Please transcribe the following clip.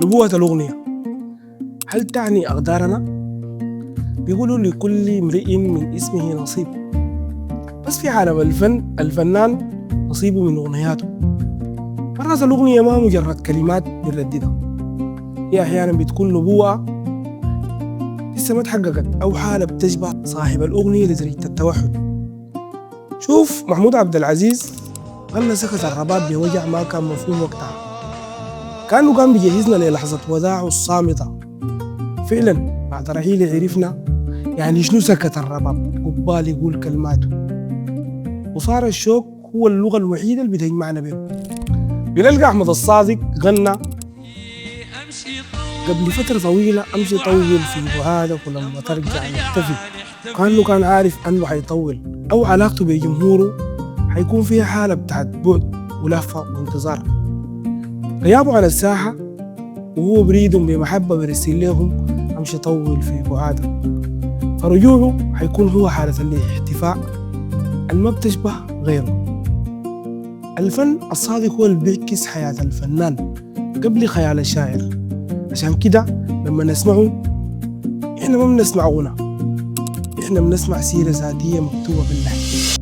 نبوة الأغنية هل تعني أقدارنا؟ بيقولوا لكل امرئ من اسمه نصيب، بس في عالم الفن الفنان نصيبه من أغنياته. مرات الأغنية ما مجرد كلمات بنرددها، هي أحيانا بتكون نبوة لسه ما اتحققت أو حالة بتشبه صاحب الأغنية لدرجة التوحد. شوف محمود عبد العزيز غنى سكت الرباب بوجع ما كان مفهوم وقتها، كأنه كان بيجهزنا للحظة وداعه الصامتة. فعلا بعد رحيله عرفنا يعني شنو سكت الرباب قبال يقول كلماته، وصار الشوق هو اللغة الوحيدة اللي بتجمعنا به. بنلقى أحمد الصادق غنى قبل فترة طويلة أمشي طول في بعادك ولما ترجع نكتفي، كأنه كان عارف أنه حيطول أو علاقته بجمهوره حيكون فيها حالة بتاعت بعد ولهفة وانتظار. غيابه عن الساحة وهو بريد بمحبة برسل لهم أمشي طول في بعادك، فرجوعه حيكون هو حالة الاحتفاء الما بتشبه غيره. الفن الصادق هو اللي بيعكس حياة الفنان قبل خيال الشاعر، عشان كده لما نسمعه احنا ما بنسمع غنى، احنا بنسمع سيرة ذاتية مكتوبة باللحن.